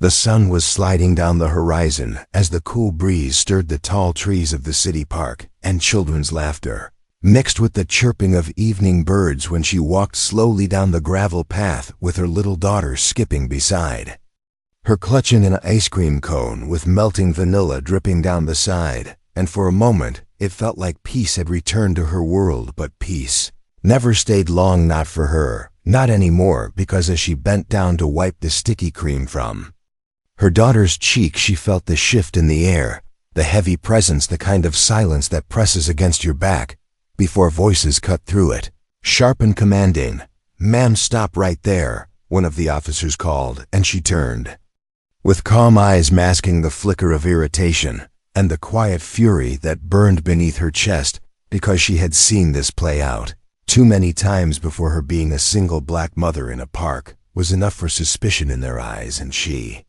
The sun was sliding down the horizon as the cool breeze stirred the tall trees of the city park, and children's laughter mixed with the chirping of evening birds when she walked slowly down the gravel path with her little daughter skipping beside her, clutching an ice cream cone with melting vanilla dripping down the side. And for a moment, it felt like peace had returned to her world, but peace never stayed long, not for her, not anymore, because as she bent down to wipe the sticky cream from her daughter's cheek, she felt the shift in the air, the heavy presence, the kind of silence that presses against your back before voices cut through it, sharp and commanding. "Ma'am, stop right there," one of the officers called, and she turned, with calm eyes masking the flicker of irritation and the quiet fury that burned beneath her chest, because she had seen this play out too many times before her. Being a single black mother in a park was enough for suspicion in their eyes, and she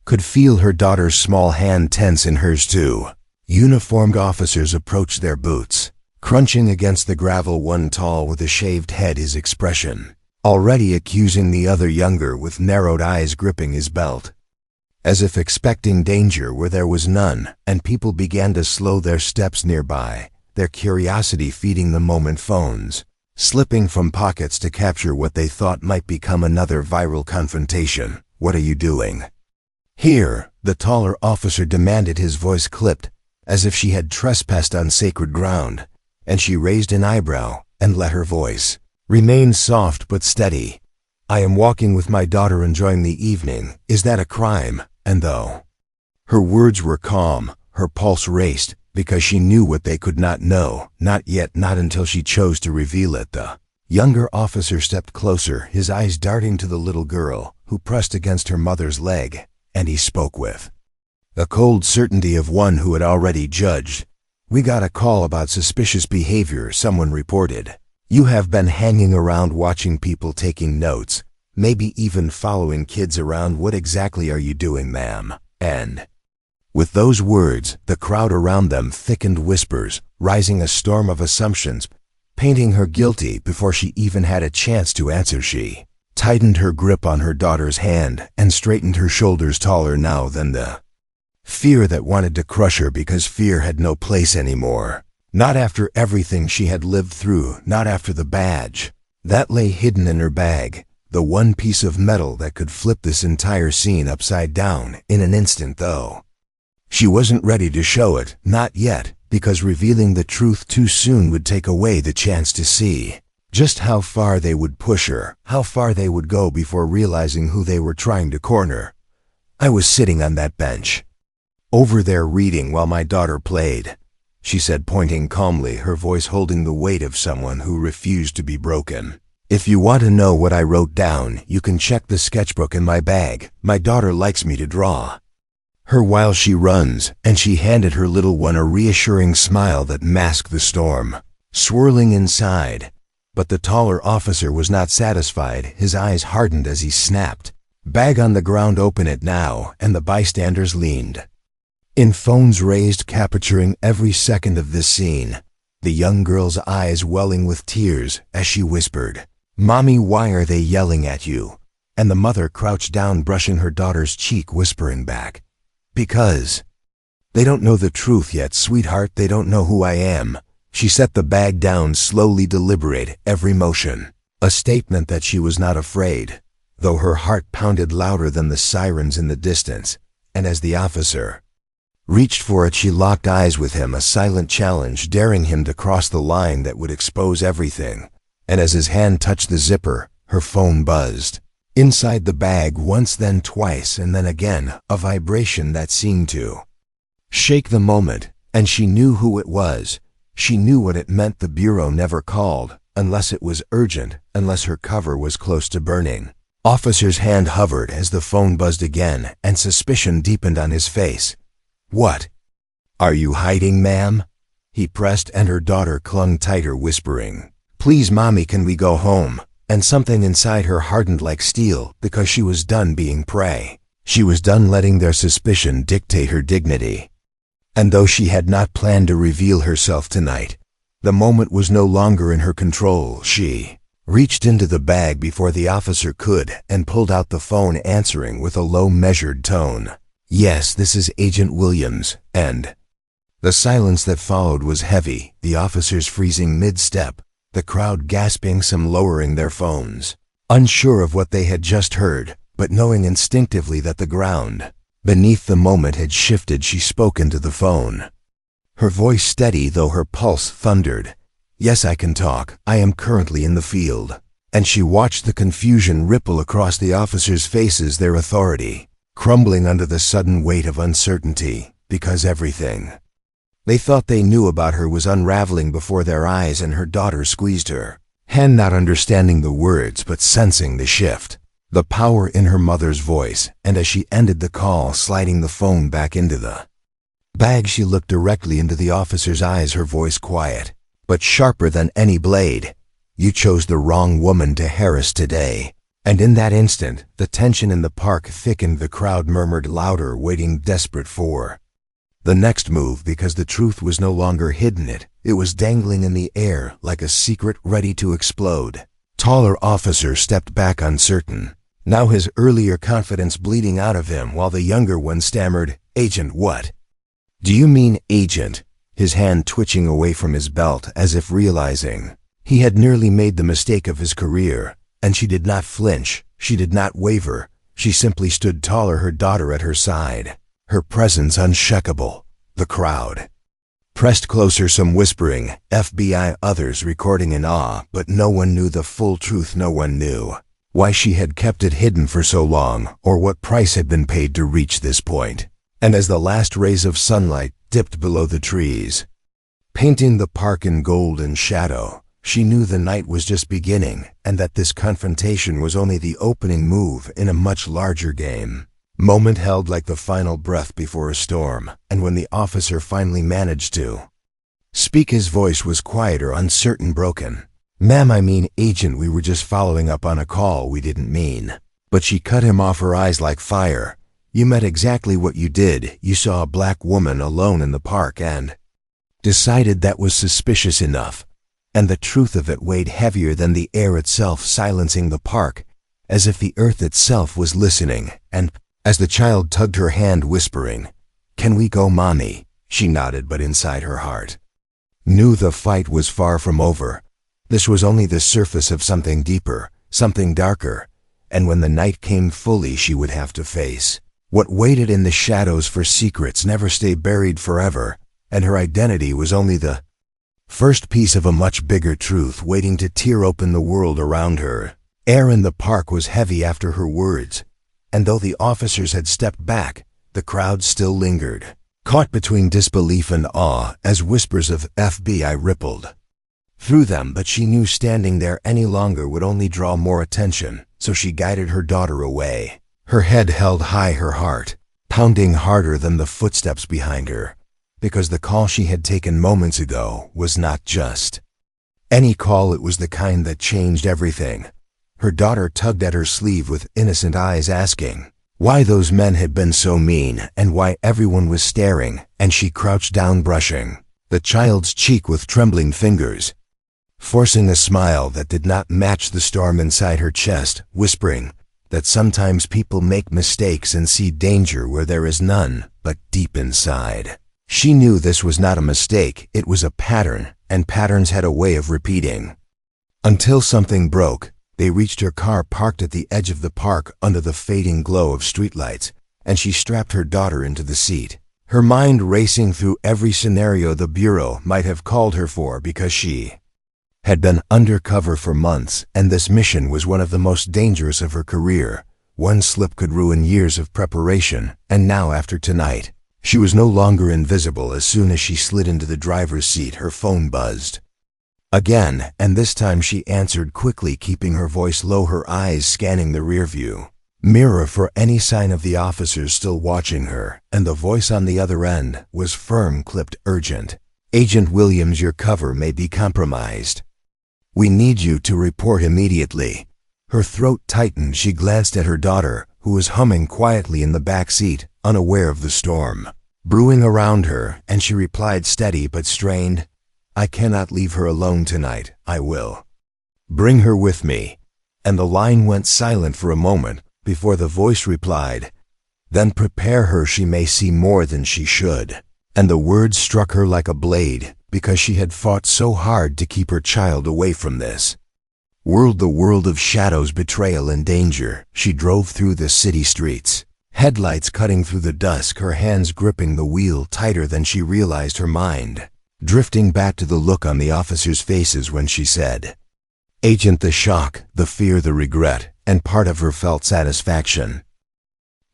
could feel her daughter's small hand tense in hers too. Uniformed officers approached, their boots crunching against the gravel, one tall with a shaved head, his expression already accusing, the other younger with narrowed eyes gripping his belt, as if expecting danger where there was none. And people began to slow their steps nearby, their curiosity feeding the moment, phones slipping from pockets to capture what they thought might become another viral confrontation. "What are you doing here?" the taller officer demanded, his voice clipped as if she had trespassed on sacred ground, and she raised an eyebrow and let her voice remain soft but steady. "I am walking with my daughter, enjoying the evening. Is that a crime?" And though her words were calm, her pulse raced, because she knew what they could not know, not yet, not until she chose to reveal it. The younger officer stepped closer, his eyes darting to the little girl who pressed against her mother's leg, and he spoke with the cold certainty of one who had already judged. "We got a call about suspicious behavior," someone reported. "You have been hanging around watching people, taking notes, maybe even following kids around. What exactly are you doing, ma'am?" And with those words, the crowd around them thickened, whispers rising, a storm of assumptions, painting her guilty before she even had a chance to answer. She tightened her grip on her daughter's hand and straightened her shoulders, taller now than the fear that wanted to crush her, because fear had no place anymore. Not after everything she had lived through, not after the badge that lay hidden in her bag, the one piece of metal that could flip this entire scene upside down in an instant. Though she wasn't ready to show it, not yet, because revealing the truth too soon would take away the chance to see just how far they would push her, how far they would go before realizing who they were trying to corner. "I was sitting on that bench over there reading while my daughter played," she said, pointing calmly, her voice holding the weight of someone who refused to be broken. "If you want to know what I wrote down, you can check the sketchbook in my bag. My daughter likes me to draw her while she runs," and she handed her little one a reassuring smile that masked the storm swirling inside. But the taller officer was not satisfied. His eyes hardened as he snapped, "Bag on the ground, open it now," and the bystanders leaned in, phones raised, capturing every second of this scene, the young girl's eyes welling with tears as she whispered, "Mommy, why are they yelling at you?" And the mother crouched down, brushing her daughter's cheek, whispering back, "Because they don't know the truth yet, sweetheart. They don't know who I am." She set the bag down slowly, deliberate, every motion a statement that she was not afraid, though her heart pounded louder than the sirens in the distance. And as the officer reached for it, she locked eyes with him, a silent challenge, daring him to cross the line that would expose everything. And as his hand touched the zipper, her phone buzzed inside the bag, once, then twice, and then again, a vibration that seemed to shake the moment. And she knew who it was. She knew what it meant. The bureau never called unless it was urgent, unless her cover was close to burning. Officer's hand hovered as the phone buzzed again, and suspicion deepened on his face. "What are you hiding, ma'am?" he pressed, and her daughter clung tighter, whispering, "Please, Mommy, can we go home?" And something inside her hardened like steel, because she was done being prey. She was done letting their suspicion dictate her dignity. And though she had not planned to reveal herself tonight, the moment was no longer in her control. She reached into the bag before the officer could, and pulled out the phone, answering with a low, measured tone. "Yes, this is Agent Williams," and the silence that followed was heavy, the officers freezing mid-step, the crowd gasping, some lowering their phones, unsure of what they had just heard, but knowing instinctively that the ground beneath the moment had shifted. She spoke into the phone, her voice steady though her pulse thundered. "Yes, I can talk. I am currently in the field." And she watched the confusion ripple across the officers' faces, their authority crumbling under the sudden weight of uncertainty, because everything they thought they knew about her was unraveling before their eyes, and her daughter squeezed her hand, not understanding the words but sensing the shift, the power in her mother's voice, and as she ended the call, sliding the phone back into the bag, she looked directly into the officer's eyes, her voice quiet but sharper than any blade. "You chose the wrong woman to harass today." And in that instant, the tension in the park thickened. The crowd murmured louder, waiting desperate for the next move, because the truth was no longer hidden. It was dangling in the air like a secret ready to explode. Taller officer stepped back, uncertain, now his earlier confidence bleeding out of him, while the younger one stammered, "Agent what? Do you mean agent?" His hand twitching away from his belt, as if realizing he had nearly made the mistake of his career. And she did not flinch, she did not waver, she simply stood taller, her daughter at her side, her presence unshakable. The crowd pressed closer, some whispering, FBI, others recording in awe, but no one knew the full truth. No one knew why she had kept it hidden for so long, or what price had been paid to reach this point. And as the last rays of sunlight dipped below the trees, painting the park in golden shadow, she knew the night was just beginning, and that this confrontation was only the opening move in a much larger game. Moment held like the final breath before a storm, and when the officer finally managed to speak, his voice was quieter, uncertain, broken. "Ma'am, I mean agent, we were just following up on a call we didn't mean." But she cut him off, her eyes like fire. "You meant exactly what you did. You saw a black woman alone in the park and decided that was suspicious enough." And the truth of it weighed heavier than the air itself, silencing the park, as if the earth itself was listening. And as the child tugged her hand, whispering, "Can we go, Mommy?" she nodded, but inside her heart knew the fight was far from over. This was only the surface of something deeper, something darker, and when the night came fully, she would have to face what waited in the shadows, for secrets never stay buried forever, and her identity was only the first piece of a much bigger truth waiting to tear open the world around her. Air in the park was heavy after her words, and though the officers had stepped back, the crowd still lingered, caught between disbelief and awe, as whispers of FBI rippled through them. But she knew standing there any longer would only draw more attention, so she guided her daughter away, her head held high, her heart pounding harder than the footsteps behind her, because the call she had taken moments ago was not just any call. It was the kind that changed everything. Her daughter tugged at her sleeve with innocent eyes, asking why those men had been so mean and why everyone was staring, and she crouched down, brushing the child's cheek with trembling fingers, forcing a smile that did not match the storm inside her chest, whispering that sometimes people make mistakes and see danger where there is none. But deep inside, she knew this was not a mistake, it was a pattern, and patterns had a way of repeating. Until something broke. They reached her car, parked at the edge of the park under the fading glow of streetlights, and she strapped her daughter into the seat, her mind racing through every scenario the Bureau might have called her for, because she had been undercover for months, and this mission was one of the most dangerous of her career. One slip could ruin years of preparation, and now, after tonight, she was no longer invisible. As soon as she slid into the driver's seat, her phone buzzed again, and this time she answered quickly, keeping her voice low, her eyes scanning the rearview mirror for any sign of the officers still watching her. And the voice on the other end was firm, clipped, urgent. "Agent Williams, your cover may be compromised. We need you to report immediately." Her throat tightened. She glanced at her daughter, who was humming quietly in the back seat, unaware of the storm brewing around her, and she replied, steady but strained, "I cannot leave her alone tonight. I will Bring her with me." And the line went silent for a moment before the voice replied, "Then prepare her, she may see more than she should." And the words struck her like a blade, because she had fought so hard to keep her child away from this world, the world of shadows, betrayal, and danger. She drove through the city streets, headlights cutting through the dusk, her hands gripping the wheel tighter than she realized, her mind drifting back to the look on the officers' faces when she said, "Agent," the shock, the fear, the regret, and part of her felt satisfaction.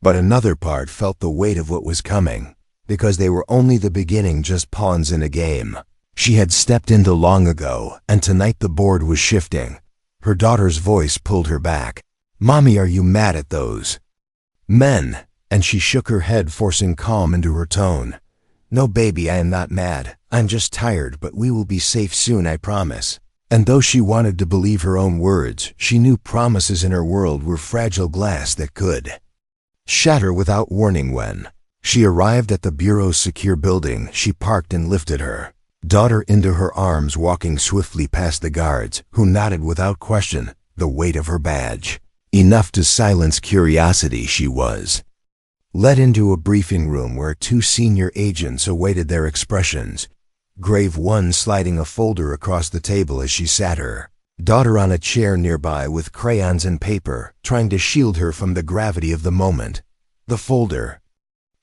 But another part felt the weight of what was coming, because they were only the beginning, just pawns in a game she had stepped into long ago, and tonight the board was shifting. Her daughter's voice pulled her back. "Mommy, are you mad at those men?" And she shook her head, forcing calm into her tone. "No, baby, I am not mad. I'm just tired, but we will be safe soon, I promise." And though she wanted to believe her own words, she knew promises in her world were fragile glass that could shatter without warning. When she arrived at the bureau's secure building, she parked and lifted her daughter into her arms, walking swiftly past the guards, who nodded without question, the weight of her badge enough to silence curiosity. She was led into a briefing room where 2 senior agents awaited their expressions, grave, one sliding a folder across the table as she sat, her daughter on a chair nearby with crayons and paper, trying to shield her from the gravity of the moment. The folder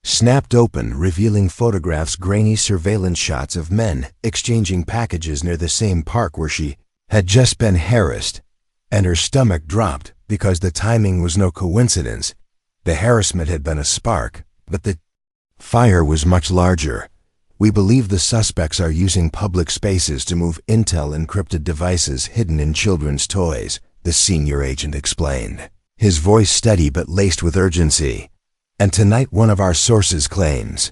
snapped open, revealing photographs, grainy surveillance shots of men exchanging packages near the same park where she had just been harassed, and her stomach dropped because the timing was no coincidence. The harassment had been a spark, but the fire was much larger. "We believe the suspects are using public spaces to move intel, encrypted devices hidden in children's toys," the senior agent explained, his voice steady but laced with urgency. "And tonight one of our sources claims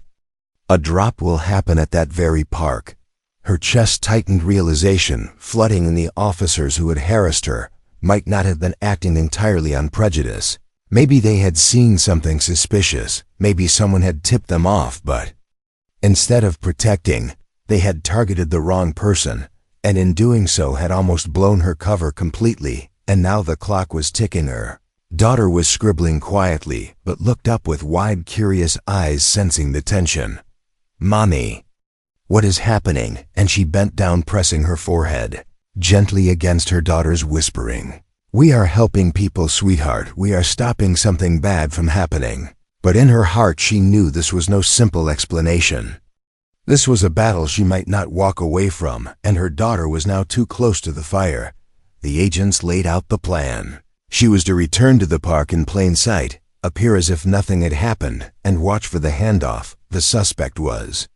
a drop will happen at that very park." Her chest tightened, realization flooding in. The officers who had harassed her might not have been acting entirely on prejudice. Maybe they had seen something suspicious, maybe someone had tipped them off, but instead of protecting, they had targeted the wrong person, and in doing so had almost blown her cover completely. And now the clock was ticking. Her daughter was scribbling quietly, but looked up with wide, curious eyes, sensing the tension. "Mommy, what is happening?" And she bent down, pressing her forehead gently against her daughter's, whispering, "We are helping people, sweetheart. We are stopping something bad from happening." But in her heart she knew this was no simple explanation. This was a battle she might not walk away from, and her daughter was now too close to the fire. The agents laid out the plan. She was to return to the park in plain sight, appear as if nothing had happened, and watch for the handoff. The suspect was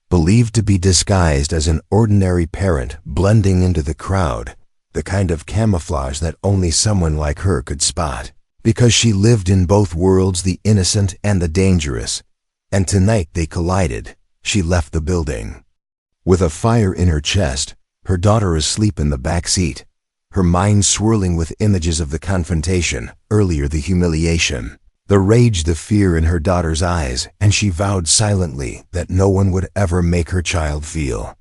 believed to be disguised as an ordinary parent, blending into the crowd, the kind of camouflage that only someone like her could spot, because she lived in both worlds, the innocent and the dangerous. And tonight they collided. She left the building with a fire in her chest, her daughter asleep in the back seat, her mind swirling with images of the confrontation earlier, the humiliation, the rage, the fear in her daughter's eyes, and she vowed silently that no one would ever make her child feel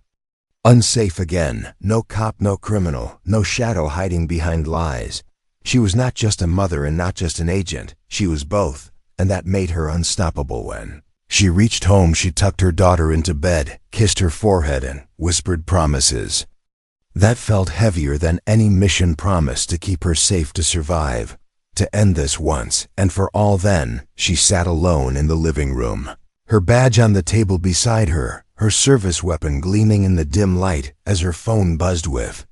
unsafe again. No cop, no criminal, no shadow hiding behind lies. She was not just a mother and not just an agent, she was both, and that made her unstoppable. When she reached home, she tucked her daughter into bed, kissed her forehead, and whispered promises that felt heavier than any mission promise, to keep her safe, to survive, to end this once and for all. Then she sat alone in the living room, her badge on the table beside her, her service weapon gleaming in the dim light, as her phone buzzed with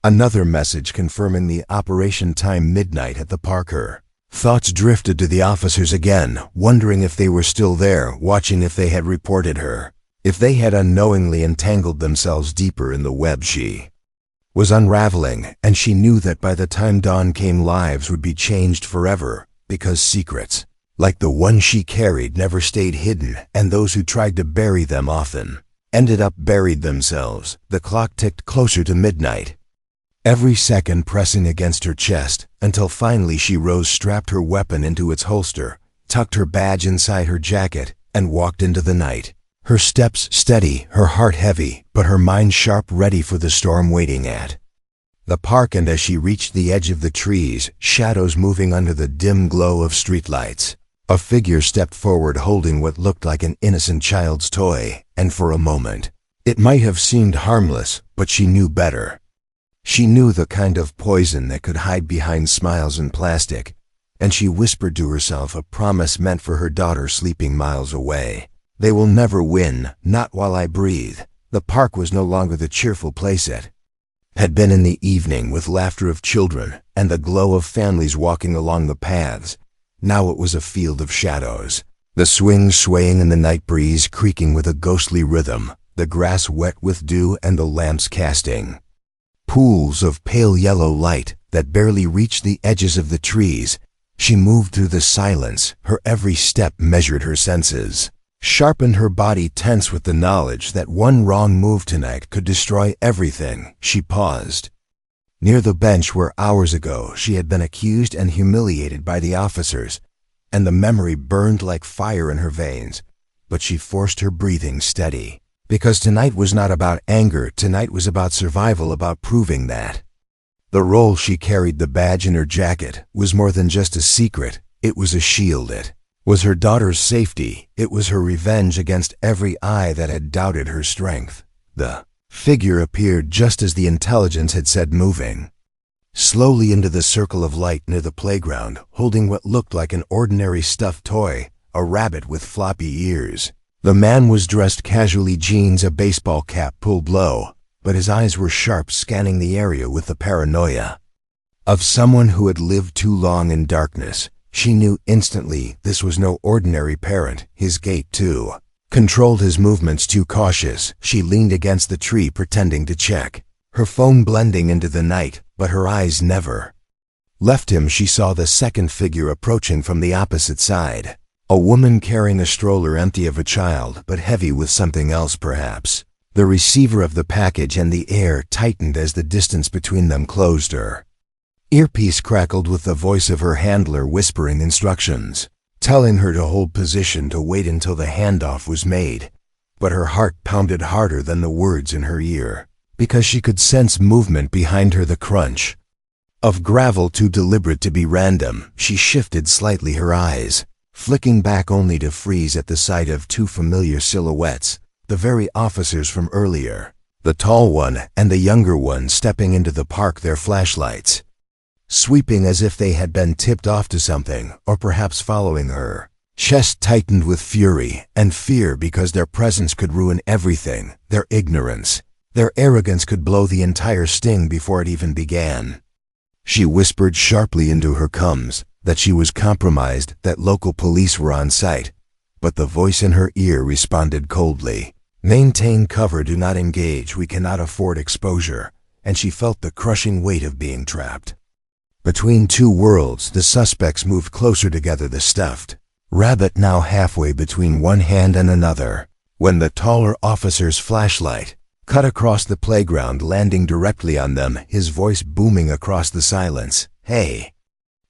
another message confirming the operation time, midnight at the park. Her thoughts drifted to the officers again, wondering if they were still there, watching if they had reported her, if they had unknowingly entangled themselves deeper in the web she was unraveling. And she knew that by the time dawn came, lives would be changed forever, because secrets like the one she carried never stayed hidden, and those who tried to bury them often ended up buried themselves. The clock ticked closer to midnight, every second pressing against her chest, until finally she rose, strapped her weapon into its holster, tucked her badge inside her jacket, and walked into the night. Her steps steady, her heart heavy, but her mind sharp, ready for the storm waiting at the park, and as she reached the edge of the trees, shadows moving under the dim glow of streetlights. A figure stepped forward holding what looked like an innocent child's toy, and for a moment, it might have seemed harmless, but she knew better. She knew the kind of poison that could hide behind smiles and plastic, and she whispered to herself a promise meant for her daughter sleeping miles away. They will never win, not while I breathe. The park was no longer the cheerful place it had been in the evening, with laughter of children and the glow of families walking along the paths. Now it was a field of shadows, the swings swaying in the night breeze, creaking with a ghostly rhythm, the grass wet with dew and the lamps casting pools of pale yellow light that barely reached the edges of the trees. She moved through the silence, her every step measured her senses, sharpened her body tense with the knowledge that one wrong move tonight could destroy everything. She paused near the bench where hours ago she had been accused and humiliated by the officers, and the memory burned like fire in her veins. But she forced her breathing steady, because tonight was not about anger, tonight was about survival, about proving that the role she carried, the badge in her jacket, was more than just a secret. It was a shield. It was her daughter's safety. It was her revenge against every eye that had doubted her strength. The figure appeared just as the intelligence had said, moving slowly into the circle of light near the playground, holding what looked like an ordinary stuffed toy, a rabbit with floppy ears. The man was dressed casually, jeans, a baseball cap pulled low, but his eyes were sharp, scanning the area with the paranoia of someone who had lived too long in darkness. She knew instantly this was no ordinary parent. His gait, too, controlled, his movements too cautious. She leaned against the tree, pretending to check her phone, blending into the night, but her eyes never left him. She saw the second figure approaching from the opposite side, a woman carrying a stroller empty of a child, but heavy with something else, perhaps the receiver of the package, and the air tightened as the distance between them closed. Her earpiece crackled with the voice of her handler whispering instructions, telling her to hold position, to wait until the handoff was made. But her heart pounded harder than the words in her ear, because she could sense movement behind her, the crunch of gravel too deliberate to be random. She shifted slightly, her eyes flicking back only to freeze at the sight of two familiar silhouettes, the very officers from earlier, the tall one and the younger one, stepping into the park, their flashlights sweeping as if they had been tipped off to something, or perhaps following her. Chest tightened with fury and fear, because their presence could ruin everything. Their ignorance, their arrogance could blow the entire sting before it even began. She whispered sharply into her coms that she was compromised, that local police were on site, but the voice in her ear responded coldly, "Maintain cover, do not engage, we cannot afford exposure." And she felt the crushing weight of being trapped between two worlds. The suspects moved closer together, the stuffed rabbit now halfway between one hand and another, when the taller officer's flashlight cut across the playground, landing directly on them, his voice booming across the silence. "Hey,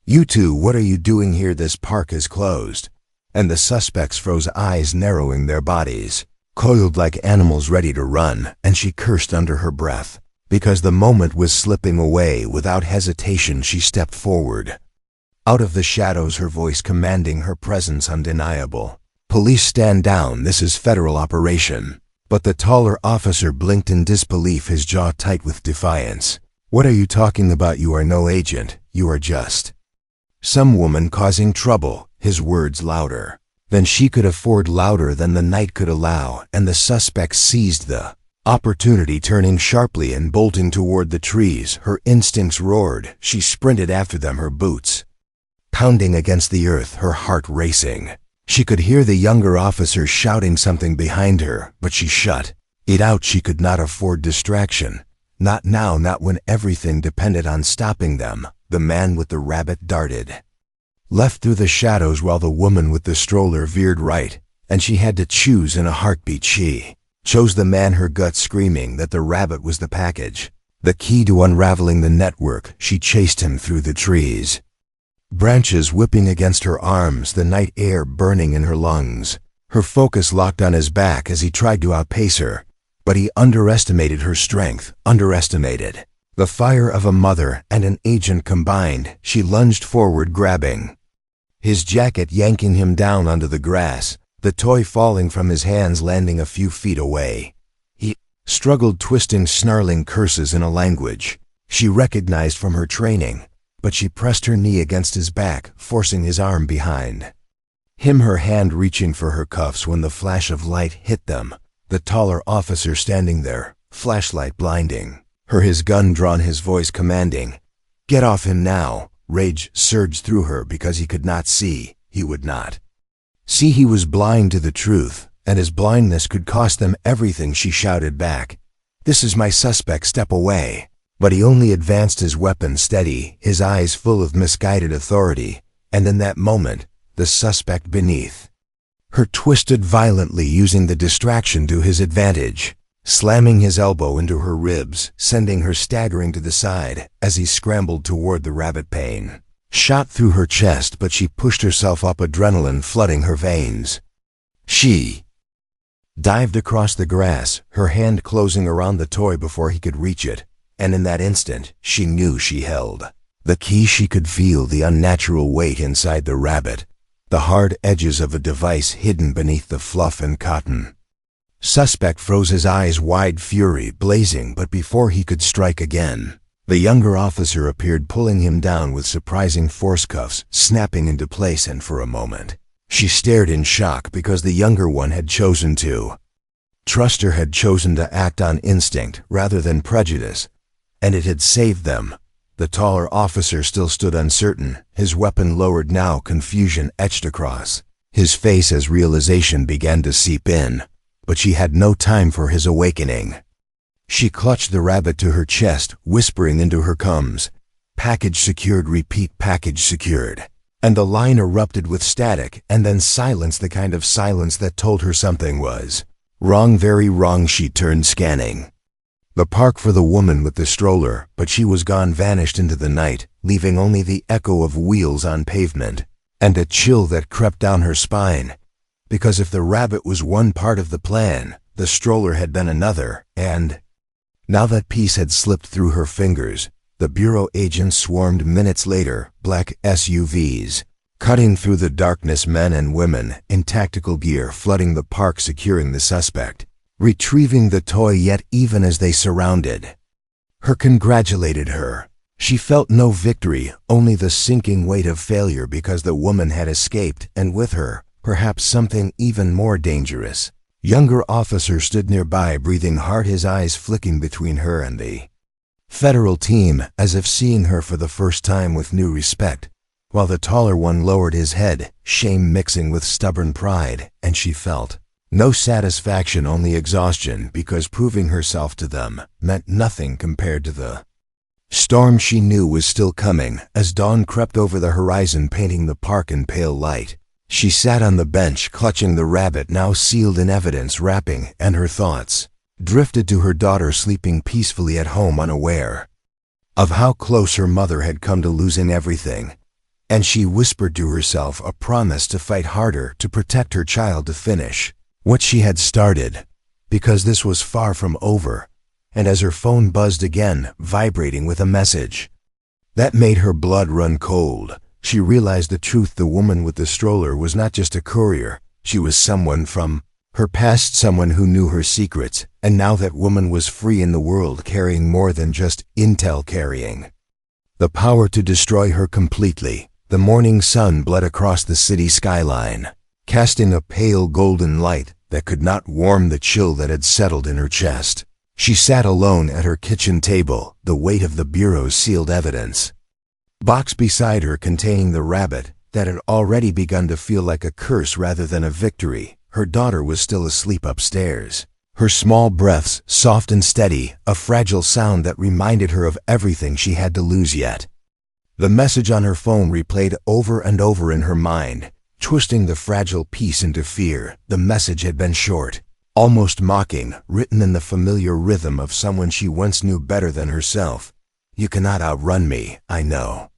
you two, what are you doing here? This park is closed." And the suspects froze, eyes narrowing, their bodies coiled like animals ready to run, and she cursed under her breath, because the moment was slipping away. Without hesitation, she stepped forward, out of the shadows, her voice commanding, her presence undeniable. "Police, stand down, this is federal operation." But the taller officer blinked in disbelief, his jaw tight with defiance. "What are you talking about? You are no agent, you are just some woman causing trouble." His words louder than she could afford, louder than the night could allow, and the suspect seized the opportunity, turning sharply and bolting toward the trees. Her instincts roared. She sprinted after them, her boots pounding against the earth, her heart racing. She could hear the younger officer shouting something behind her, but she shut it out. She could not afford distraction. Not now, not when everything depended on stopping them. The man with the rabbit darted left through the shadows, while the woman with the stroller veered right, and she had to choose in a heartbeat. She chose the man, her gut screaming that the rabbit was the package, the key to unraveling the network. She chased him through the trees, branches whipping against her arms, the night air burning in her lungs. Her focus locked on his back as he tried to outpace her, but he underestimated her strength, underestimated The fire of a mother and an agent combined, she lunged forward, grabbing his jacket, yanking him down onto the grass, the toy falling from his hands, landing a few feet away. He struggled, twisting, snarling curses in a language she recognized from her training, but she pressed her knee against his back, forcing his arm behind him, her hand reaching for her cuffs when the flash of light hit them. The taller officer standing there, flashlight blinding her, his gun drawn, his voice commanding, "Get off him now." Rage surged through her because he could not see. He would not see. He was blind to the truth, and his blindness could cost them everything. She shouted back, "This is my suspect, step away." But he only advanced, his weapon steady, his eyes full of misguided authority, and in that moment, the suspect beneath her twisted violently, using the distraction to his advantage, slamming his elbow into her ribs, sending her staggering to the side as he scrambled toward the rabbit. Pain shot through her chest, but she pushed herself up, adrenaline flooding her veins. She dived across the grass, her hand closing around the toy before he could reach it, and in that instant, she knew she held the key. She could feel the unnatural weight inside the rabbit, the hard edges of a device hidden beneath the fluff and cotton. Suspect froze, his eyes wide, fury blazing, but before he could strike again, the younger officer appeared, pulling him down with surprising force, cuffs snapping into place, and for a moment, she stared in shock because the younger one had chosen to trust her, had chosen to act on instinct rather than prejudice, and it had saved them. The taller officer still stood uncertain, his weapon lowered now, confusion etched across his face as realization began to seep in. But she had no time for his awakening. She clutched the rabbit to her chest, whispering into her cums, "Package secured, repeat, package secured." And the line erupted with static, and then silence, the kind of silence that told her something was wrong, very wrong. She turned, scanning the park for the woman with the stroller, but she was gone, vanished into the night, leaving only the echo of wheels on pavement, and a chill that crept down her spine. Because if the rabbit was one part of the plan, the stroller had been another, and now that piece had slipped through her fingers. The bureau agents swarmed minutes later, black SUVs, cutting through the darkness, men and women in tactical gear, flooding the park, securing the suspect, retrieving the toy. Yet even as they surrounded her, congratulated her, she felt no victory, only the sinking weight of failure, because the woman had escaped, and with her, perhaps something even more dangerous. Younger officer stood nearby, breathing hard, his eyes flicking between her and the federal team, as if seeing her for the first time with new respect, while the taller one lowered his head, shame mixing with stubborn pride, and she felt no satisfaction, only exhaustion, because proving herself to them meant nothing compared to the storm she knew was still coming. As dawn crept over the horizon, painting the park in pale light, she sat on the bench, clutching the rabbit, now sealed in evidence wrapping, and her thoughts drifted to her daughter, sleeping peacefully at home, unaware of how close her mother had come to losing everything. And she whispered to herself a promise to fight harder, to protect her child, to finish what she had started, because this was far from over. And as her phone buzzed again, vibrating with a message that made her blood run cold, she realized the truth. The woman with the stroller was not just a courier, she was someone from her past, someone who knew her secrets, and now that woman was free in the world, carrying more than just intel, carrying the power to destroy her completely. The morning sun bled across the city skyline, casting a pale golden light that could not warm the chill that had settled in her chest. She sat alone at her kitchen table, the weight of the bureau's sealed evidence box beside her, containing the rabbit that had already begun to feel like a curse rather than a victory. Her daughter was still asleep upstairs, her small breaths soft and steady, a fragile sound that reminded her of everything she had to lose yet. The message on her phone replayed over and over in her mind, twisting the fragile peace into fear. The message had been short, almost mocking, written in the familiar rhythm of someone she once knew better than herself. "You cannot outrun me, I know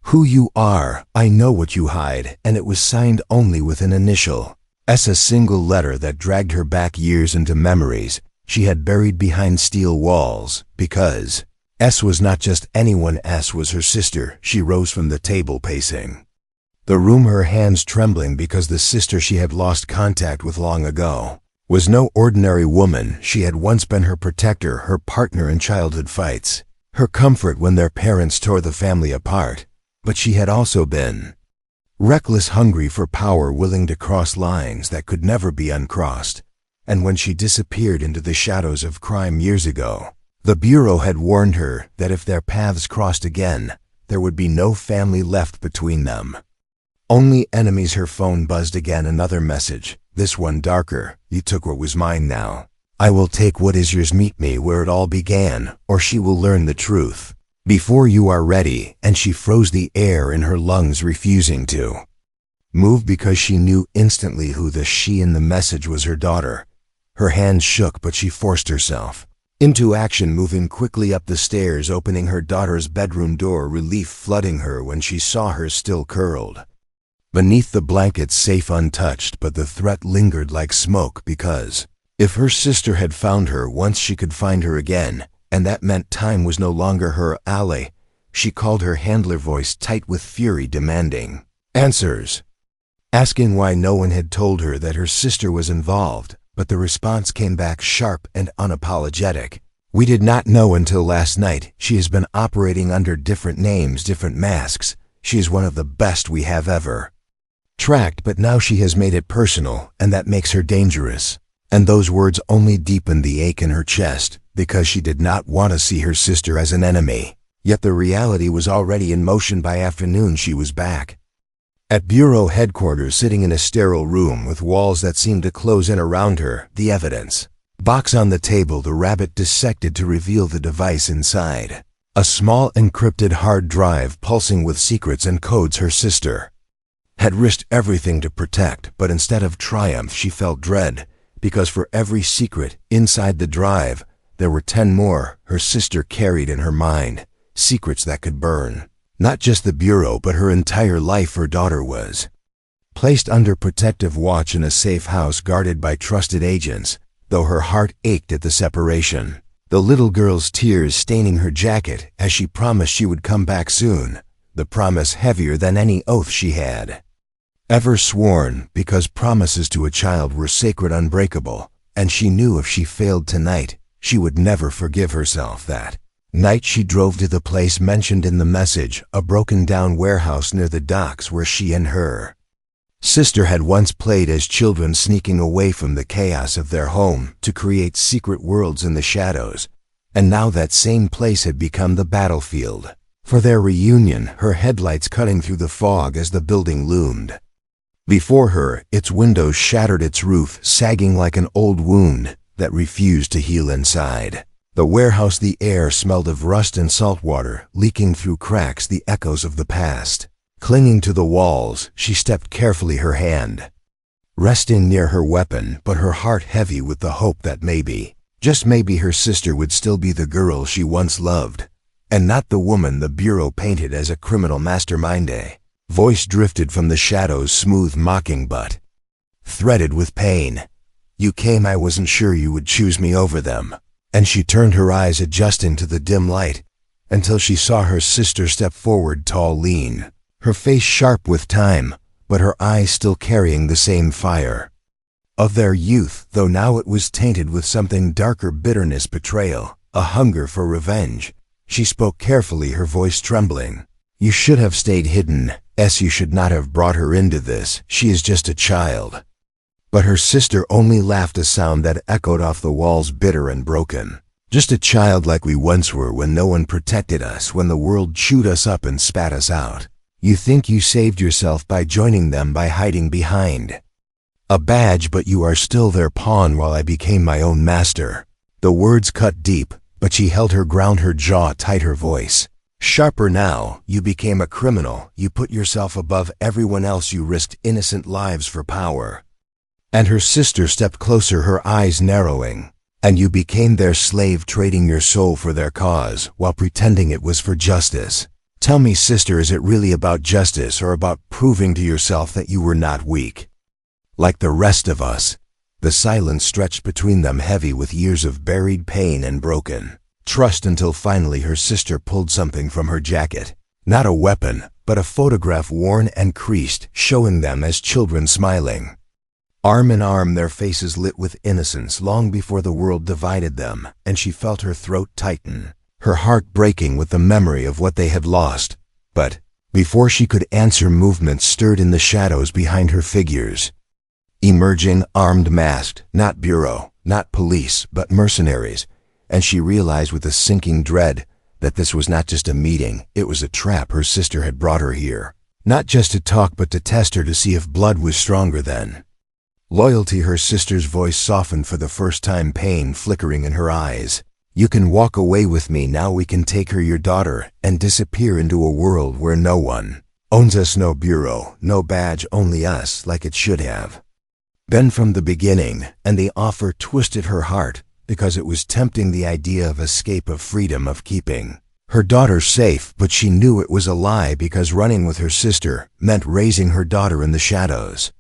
who you are, I know what you hide," and it was signed only with an initial S, a single letter that dragged her back years into memories she had buried behind steel walls, because S was not just anyone, S was her sister. She rose from the table, pacing the room, her hands trembling because the sister she had lost contact with long ago was no ordinary woman. She had once been her protector, her partner in childhood fights, her comfort when their parents tore the family apart. But she had also been reckless, hungry for power, willing to cross lines that could never be uncrossed. And when she disappeared into the shadows of crime years ago, the Bureau had warned her that if their paths crossed again, there would be no family left between them. Only enemies. Her phone buzzed again, another message, this one darker. You took what was mine, now I will take what is yours. Meet me where it all began, or she will learn the truth before you are ready. And she froze, the air in her lungs refusing to move because she knew instantly who the she in the message was, her daughter. Her hands shook, but she forced herself into action, moving quickly up the stairs, opening her daughter's bedroom door, relief flooding her when she saw her still curled beneath the blankets, safe, untouched. But the threat lingered like smoke, because if her sister had found her once, she could find her again, and that meant time was no longer her ally. She called, her handler voice tight with fury, demanding answers, asking why no one had told her that her sister was involved. But the response came back sharp and unapologetic. We did not know until last night. She has been operating under different names, different masks. She is one of the best we have ever tracked, but now she has made it personal, and that makes her dangerous. And those words only deepened the ache in her chest, because she did not want to see her sister as an enemy. Yet the reality was already in motion. By afternoon, she was back at Bureau headquarters, sitting in a sterile room with walls that seemed to close in around her, the evidence box on the table, the rabbit dissected to reveal the device inside. A small encrypted hard drive pulsing with secrets and codes her sister had risked everything to protect. But instead of triumph, she felt dread, because for every secret inside the drive, there were 10 more her sister carried in her mind, secrets that could burn not just the Bureau, but her entire life. Her daughter was placed under protective watch in a safe house guarded by trusted agents, though her heart ached at the separation. The little girl's tears staining her jacket as she promised she would come back soon, the promise heavier than any oath she had ever sworn, because promises to a child were sacred, unbreakable, and she knew if she failed tonight, she would never forgive herself. That night she drove to the place mentioned in the message, a broken-down warehouse near the docks where she and her sister had once played as children, sneaking away from the chaos of their home to create secret worlds in the shadows. And now that same place had become the battlefield for their reunion, her headlights cutting through the fog as the building loomed before her, its windows shattered, its roof sagging like an old wound that refused to heal inside. The warehouse, the air smelled of rust and salt water, leaking through cracks, the echoes of the past clinging to the walls. She stepped carefully, her hand resting near her weapon, but her heart heavy with the hope that maybe, just maybe, her sister would still be the girl she once loved, and not the woman the Bureau painted as a criminal mastermind. A voice drifted from the shadows, smooth, mocking, but threaded with pain. You came, I wasn't sure you would choose me over them. And she turned, her eyes adjusting to the dim light, until she saw her sister step forward, tall, lean, her face sharp with time, but her eyes still carrying the same fire of their youth, though now it was tainted with something darker, bitterness, betrayal, a hunger for revenge. She spoke carefully, her voice trembling. You should have stayed hidden, you should not have brought her into this. She is just a child. But her sister only laughed, a sound that echoed off the walls, bitter and broken. Just a child like we once were, when no one protected us, when the world chewed us up and spat us out. You think you saved yourself by joining them, by hiding behind a badge, but you are still their pawn while I became my own master. The words cut deep, but she held her ground, her jaw tight, her voice sharper now. You became a criminal. You put yourself above everyone else. You risked innocent lives for power. And her sister stepped closer, her eyes narrowing. And you became their slave, trading your soul for their cause, while pretending it was for justice. Tell me, sister, is it really about justice, or about proving to yourself that you were not weak like the rest of us? The silence stretched between them, heavy with years of buried pain and broken trust until finally her sister pulled something from her jacket. Not a weapon, but a photograph worn and creased, showing them as children smiling. Arm in arm, their faces lit with innocence long before the world divided them, and she felt her throat tighten, her heart breaking with the memory of what they had lost. But before she could answer, movements stirred in the shadows behind her figures. Emerging, armed, masked, not bureau, not police, but mercenaries, and she realized with a sinking dread that this was not just a meeting, it was a trap. Her sister had brought her here, not just to talk but to test her, to see if blood was stronger than loyalty. Her sister's voice softened for the first time, pain flickering in her eyes. You can walk away with me now. We can take her, your daughter, and disappear into a world where no one owns us, no bureau, no badge, only us, like it should have been from the beginning. And the offer twisted her heart, because it was tempting, the idea of escape, of freedom, of keeping her daughter safe. But she knew it was a lie, because running with her sister meant raising her daughter in the shadows,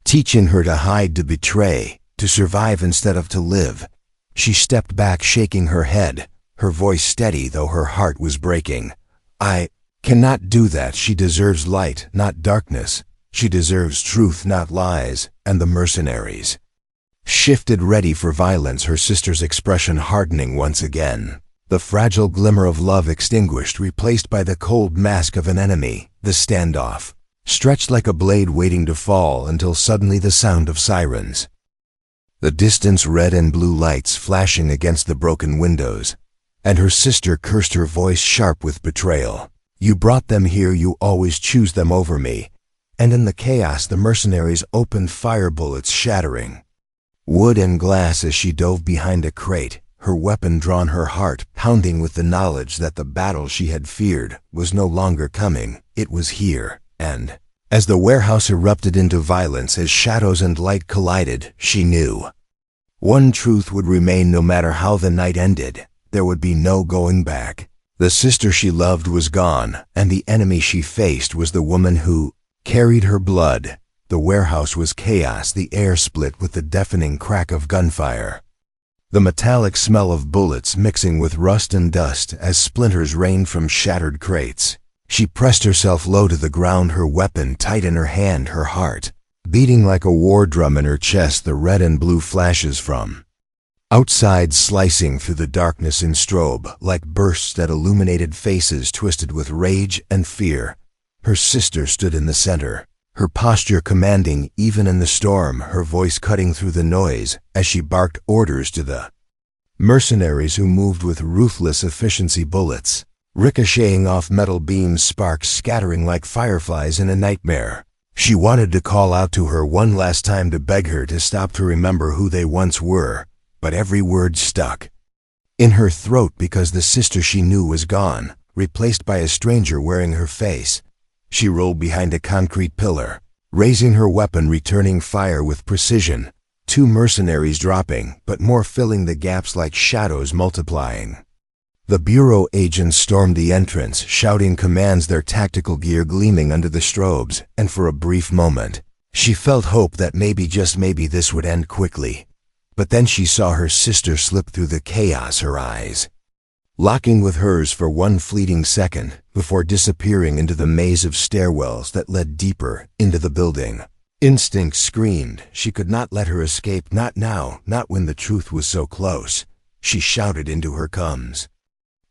teaching her to hide, to betray, to survive instead of to live. She stepped back, shaking her head, her voice steady though her heart was breaking. I cannot do that. She deserves light, not darkness. She deserves truth, not lies. And the mercenaries shifted, ready for violence, her sister's expression hardening once again. The fragile glimmer of love extinguished, replaced by the cold mask of an enemy. The standoff stretched like a blade waiting to fall, until suddenly the sound of sirens. The distance, red and blue lights flashing against the broken windows, and her sister cursed, her voice sharp with betrayal. You brought them here, you always choose them over me. And in the chaos, the mercenaries opened fire, bullets shattering wood and glass as she dove behind a crate, her weapon drawn, her heart pounding with the knowledge that the battle she had feared was no longer coming, it was here. And as the warehouse erupted into violence, as shadows and light collided, she knew one truth would remain. No matter how the night ended, there would be no going back. The sister she loved was gone, and the enemy she faced was the woman who carried her blood. The warehouse was chaos, the air split with the deafening crack of gunfire, the metallic smell of bullets mixing with rust and dust as splinters rained from shattered crates. She pressed herself low to the ground, her weapon tight in her hand, her heart beating like a war drum in her chest, the red and blue flashes from outside slicing through the darkness in strobe like bursts that illuminated faces twisted with rage and fear. Her sister stood in the center, her posture commanding even in the storm, her voice cutting through the noise as she barked orders to the mercenaries who moved with ruthless efficiency, bullets ricocheting off metal beams, sparks scattering like fireflies in a nightmare. She wanted to call out to her one last time, to beg her to stop, to remember who they once were, but every word stuck in her throat because the sister she knew was gone, replaced by a stranger wearing her face. She rolled behind a concrete pillar, raising her weapon, returning fire with precision. Two mercenaries dropping, but more filling the gaps like shadows multiplying. The bureau agents stormed the entrance, shouting commands, their tactical gear gleaming under the strobes, and for a brief moment, she felt hope that maybe, just maybe, this would end quickly. But then she saw her sister slip through the chaos, her eyes locking with hers for one fleeting second, before disappearing into the maze of stairwells that led deeper into the building. Instinct screamed she could not let her escape, not now, not when the truth was so close. She shouted into her cums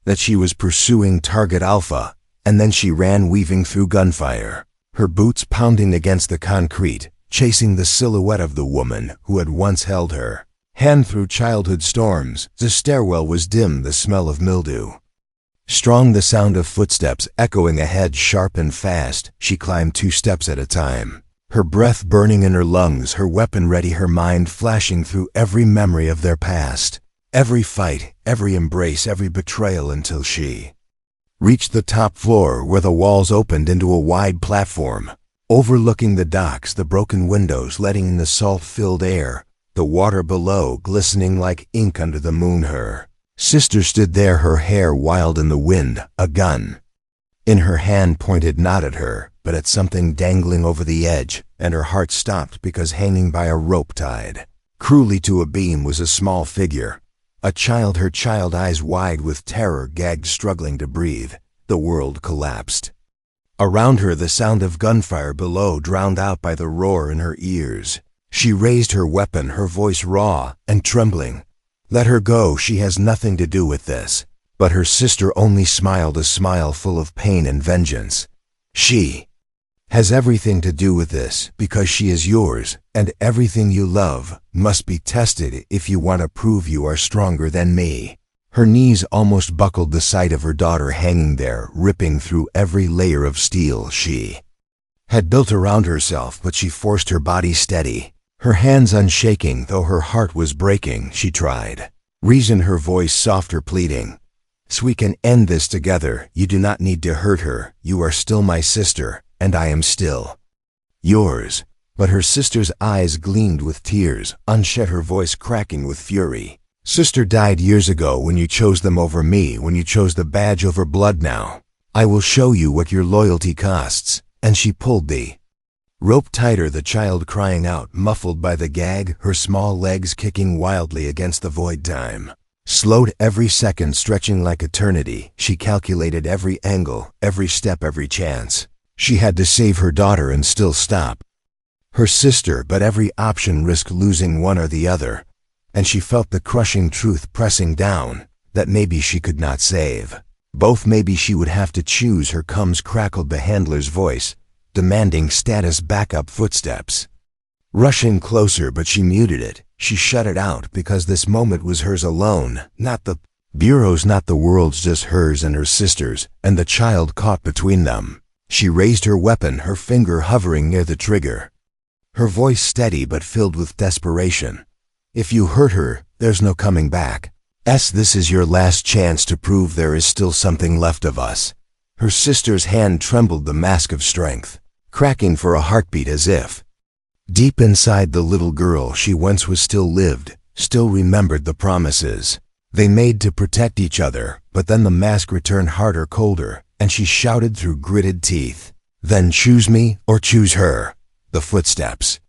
that she was pursuing target Alpha, and then she ran, weaving through gunfire, her boots pounding against the concrete, chasing the silhouette of the woman who had once held her hand through childhood storms. The stairwell was dim, the smell of mildew strong, the sound of footsteps echoing ahead, sharp and fast. She climbed 2 steps at a time, her breath burning in her lungs, her weapon ready, her mind flashing through every memory of their past, every fight, every embrace, every betrayal, until she reached the top floor, where the walls opened into a wide platform overlooking the docks, the broken windows letting in the salt-filled air, the water below glistening like ink under the moon. Her sister stood there, her hair wild in the wind, a gun in her hand, pointed not at her, but at something dangling over the edge, and her heart stopped because hanging by a rope tied cruelly to a beam was a small figure, Her child eyes wide with terror, gagged, struggling to breathe. The world collapsed. Around her, the sound of gunfire below drowned out by the roar in her ears. She raised her weapon, her voice raw and trembling. "Let her go, she has nothing to do with this." But her sister only smiled, a smile full of pain and vengeance. "She has everything to do with this because she is yours, and everything you love must be tested if you want to prove you are stronger than me." Her knees almost buckled the sight of her daughter hanging there, ripping through every layer of steel she had built around herself, but she forced her body steady. Her hands unshaking, though her heart was breaking, she tried. Reason, her voice softer, pleading. "So we can end this together. You do not need to hurt her. You are still my sister, and I am still yours." But her sister's eyes gleamed with tears, unshed, her voice cracking with fury. "Sister died years ago when you chose them over me, when you chose the badge over blood. Now I will show you what your loyalty costs." And she pulled the rope tighter, the child crying out, muffled by the gag, her small legs kicking wildly against the void. Time slowed, every second stretching like eternity. She calculated every angle, every step, every chance. She had to save her daughter and still stop her sister, but every option risked losing one or the other. And she felt the crushing truth pressing down, that maybe she could not save both. Maybe she would have to choose. Her comes crackled, the handler's voice, demanding status. Backup footsteps rushing closer, but she muted it. She shut it out because this moment was hers alone, not the bureau's, not the world's, just hers and her sister's, and the child caught between them. She raised her weapon, her finger hovering near the trigger, her voice steady but filled with desperation. "If you hurt her, there's no coming back. This is your last chance to prove there is still something left of us." Her sister's hand trembled, the mask of strength cracking for a heartbeat, as if deep inside the little girl she once was still lived, still remembered the promises they made to protect each other. But then the mask returned, harder, colder, and she shouted through gritted teeth, "Then choose me or choose her." The footsteps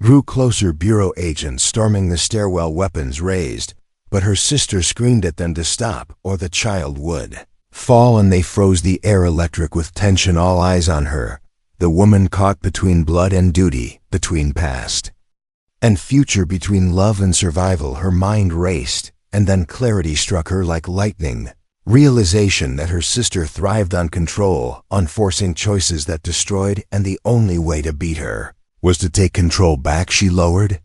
grew closer, bureau agents storming the stairwell, weapons raised. But her sister screamed at them to stop, or the child would fall, and they froze the air, electric with tension, all eyes on her. The woman caught between blood and duty, between past and future, between love and survival. Her mind raced, and then clarity struck her like lightning. Realization that her sister thrived on control, on forcing choices that destroyed, and the only way to beat her was to take control back. She lowered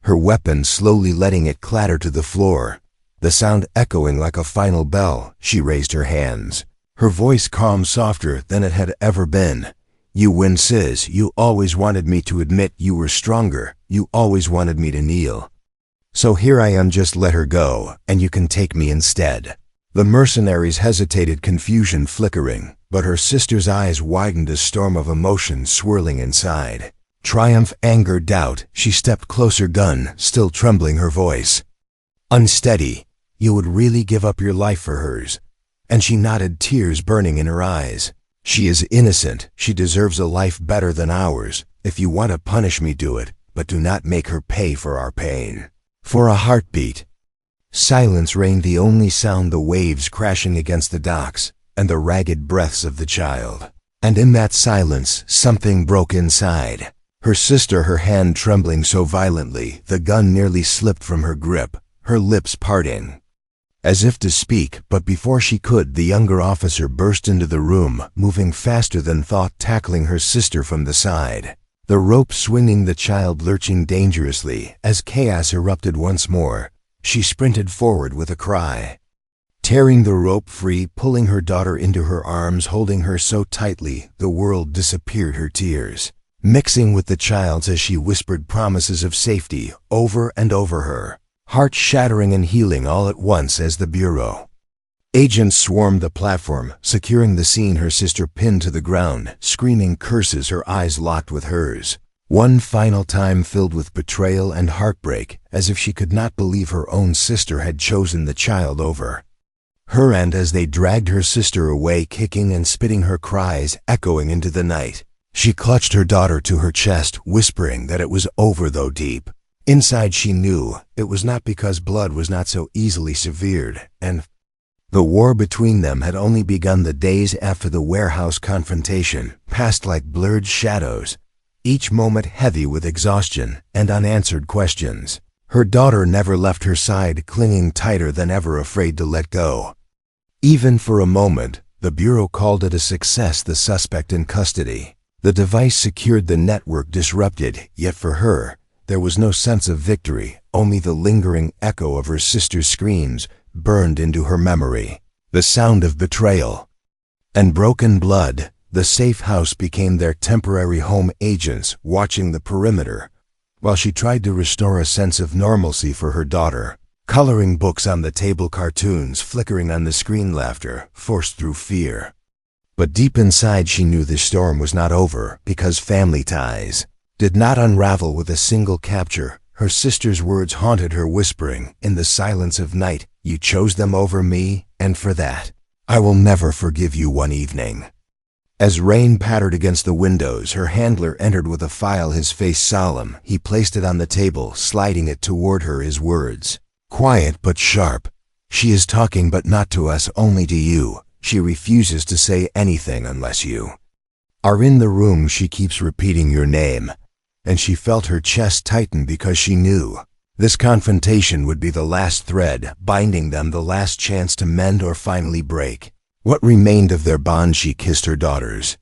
her weapon, slowly letting it clatter to the floor, the sound echoing like a final bell. She raised her hands, her voice calm, softer than it had ever been. "You win, sis. You always wanted me to admit you were stronger. You always wanted me to kneel. So here I am, just let her go, and you can take me instead." The mercenaries hesitated, confusion flickering, but her sister's eyes widened, a storm of emotion swirling inside. Triumph, anger, doubt. She stepped closer, gun still trembling, her voice unsteady. "You would really give up your life for hers?" And she nodded, tears burning in her eyes. "She is innocent. She deserves a life better than ours. If you want to punish me, do it, but do not make her pay for our pain." For a heartbeat, silence reigned, the only sound the waves crashing against the docks and the ragged breaths of the child. And in that silence, something broke inside. Her sister, her hand trembling so violently, the gun nearly slipped from her grip, her lips parting as if to speak, but before she could, the younger officer burst into the room, moving faster than thought, tackling her sister from the side. The rope swinging, the child lurching dangerously. As chaos erupted once more, she sprinted forward with a cry, tearing the rope free, pulling her daughter into her arms, holding her so tightly the world disappeared. Her tears mixing with the child's as she whispered promises of safety over and over, her heart shattering and healing all at once. As the bureau agents swarmed the platform, securing the scene, her sister pinned to the ground, screaming curses, her eyes locked with hers, one final time, filled with betrayal and heartbreak, as if she could not believe her own sister had chosen the child over her. And as they dragged her sister away, kicking and spitting, her cries echoing into the night, she clutched her daughter to her chest, whispering that it was over, though deep Inside she knew it was not because blood was not so easily severed, and the war between them had only begun the days after the warehouse confrontation, passed like blurred shadows, each moment heavy with exhaustion and unanswered questions. Her daughter never left her side, clinging tighter than ever, afraid to let go. Even for a moment, the Bureau called it a success, the suspect in custody. The device secured, the network disrupted, yet for her, there was no sense of victory, only the lingering echo of her sister's screams burned into her memory. The sound of betrayal and broken blood. The safe house became their temporary home, agents watching the perimeter, while she tried to restore a sense of normalcy for her daughter. Coloring books on the table, cartoons flickering on the screen, laughter forced through fear. But deep inside she knew the storm was not over, because family ties did not unravel with a single capture. Her sister's words haunted her, whispering in the silence of night, "You chose them over me, and for that, I will never forgive you." One evening, as rain pattered against the windows, her handler entered with a file, his face solemn. He placed it on the table, sliding it toward her, his words quiet but sharp. "She is talking, but not to us, only to you. She refuses to say anything unless you are in the room. She keeps repeating your name." And she felt her chest tighten, because she knew this confrontation would be the last thread binding them, the last chance to mend or finally break what remained of their bond. She kissed her daughter's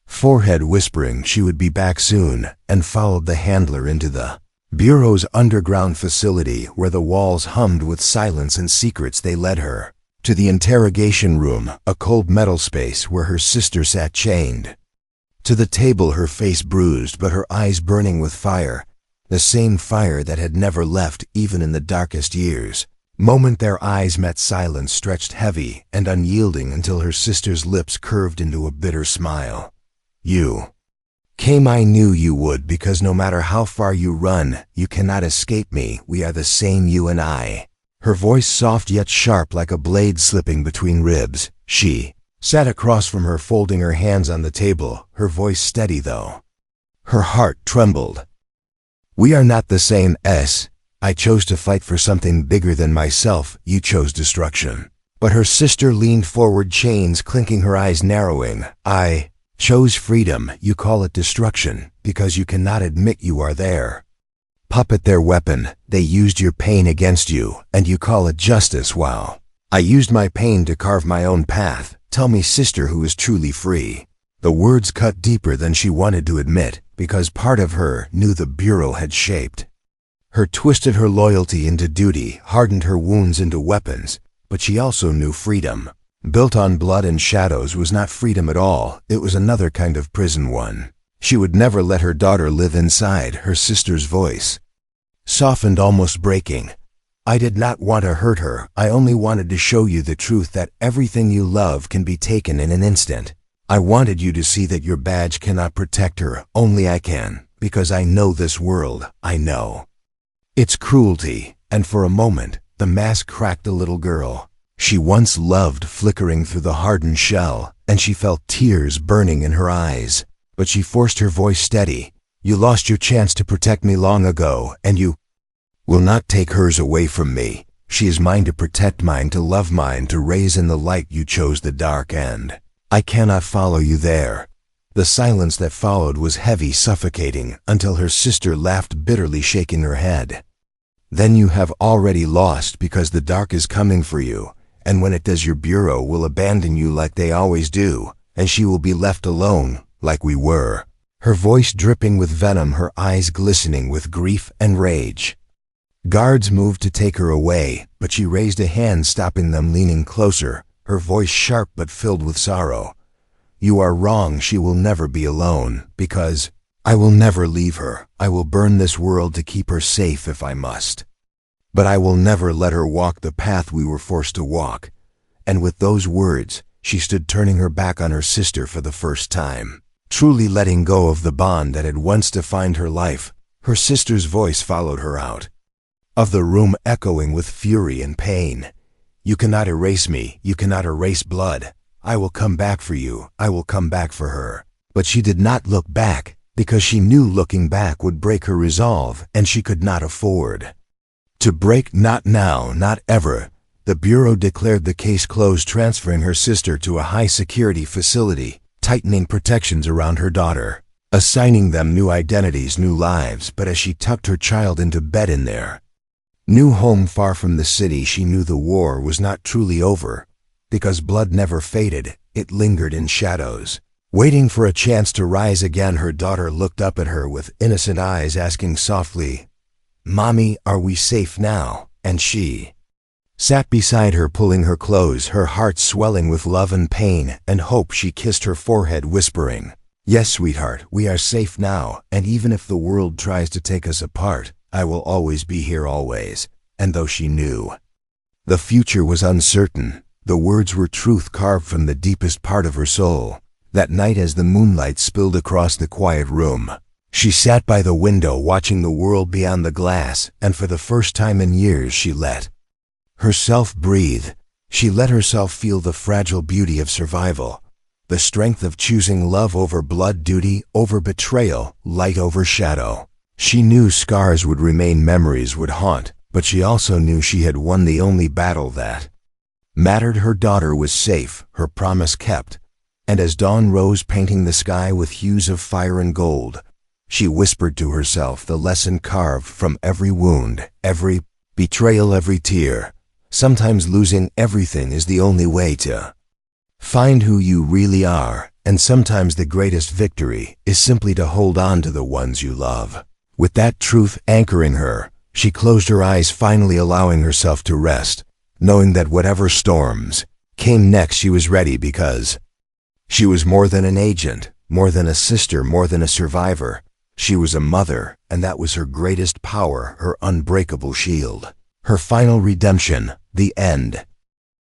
forehead, whispering she would be back soon, and followed the handler into the Bureau's underground facility, where the walls hummed with silence and secrets. They led her to the interrogation room, a cold metal space where her sister sat chained to the table, her face bruised but her eyes burning with fire, the same fire that had never left even in the darkest years. Moment their eyes met, silence stretched heavy and unyielding, until her sister's lips curved into a bitter smile. "You came, I knew you would, because no matter how far you run, you cannot escape me. We are the same, you and I." Her voice soft yet sharp, like a blade slipping between ribs. She sat across from her, folding her hands on the table, her voice steady though her heart trembled. "We are not the same. I chose to fight for something bigger than myself. You chose destruction." But her sister leaned forward, chains clinking, her eyes narrowing. "I chose freedom. You call it destruction because you cannot admit you are there. Puppet, their weapon. They used your pain against you, and you call it justice, while I used my pain to carve my own path. Tell me, sister, who is truly free?" The words cut deeper than she wanted to admit, because part of her knew the Bureau had shaped her, twisted her loyalty into duty, hardened her wounds into weapons. But she also knew freedom, built on blood and shadows, was not freedom at all. It was another kind of prison, one she would never let her daughter live inside. Her sister's voice softened, almost breaking. "I did not want to hurt her. I only wanted to show you the truth, that everything you love can be taken in an instant. I wanted you to see that your badge cannot protect her. Only I can, because I know this world. I know its cruelty." And for a moment, the mask cracked. The little girl she once loved flickering through the hardened shell, and she felt tears burning in her eyes. But she forced her voice steady. "You lost your chance to protect me long ago, and you will not take hers away from me. She is mine to protect, mine to love, mine to raise in the light. You chose the dark, and I cannot follow you there." The silence that followed was heavy, suffocating, until her sister laughed bitterly, shaking her head. "Then you have already lost, because the dark is coming for you, and when it does, your Bureau will abandon you like they always do, and she will be left alone, like we were." Her voice dripping with venom, her eyes glistening with grief and rage. Guards moved to take her away, but she raised a hand, stopping them, leaning closer, her voice sharp but filled with sorrow. "You are wrong. She will never be alone, because I will never leave her. I will burn this world to keep her safe if I must. But I will never let her walk the path we were forced to walk." And with those words, she stood, turning her back on her sister for the first time, truly letting go of the bond that had once defined her life. Her sister's voice followed her out of the room, echoing with fury and pain. "You cannot erase me. You cannot erase blood. I will come back for you. I will come back for her." But she did not look back. because she knew looking back would break her resolve, and she could not afford to break. Not now, not ever. The Bureau declared the case closed, transferring her sister to a high-security facility, tightening protections around her daughter, assigning them new identities, new lives. But as she tucked her child into bed in their new home far from the city, she knew the war was not truly over, because blood never faded, it lingered in shadows, waiting for a chance to rise again. Her daughter looked up at her with innocent eyes, asking softly, "Mommy, are we safe now?" And she sat beside her, pulling her close, her heart swelling with love and pain and hope. She kissed her forehead, whispering, "Yes, sweetheart, we are safe now, and even if the world tries to take us apart, I will always be here, always." And though she knew the future was uncertain, the words were truth carved from the deepest part of her soul. That night, as the moonlight spilled across the quiet room, she sat by the window watching the world beyond the glass, and for the first time in years she let herself breathe. She let herself feel the fragile beauty of survival, the strength of choosing love over blood, duty over betrayal, light over shadow. She knew scars would remain, memories would haunt, but she also knew she had won the only battle that mattered. Her daughter was safe, her promise kept, and as dawn rose, painting the sky with hues of fire and gold, she whispered to herself the lesson carved from every wound, every betrayal, every tear. Sometimes losing everything is the only way to find who you really are, and sometimes the greatest victory is simply to hold on to the ones you love. With that truth anchoring her, she closed her eyes, finally allowing herself to rest, knowing that whatever storms came next, she was ready, because she was more than an agent, more than a sister, more than a survivor. She was a mother, and that was her greatest power, her unbreakable shield, her final redemption, the end.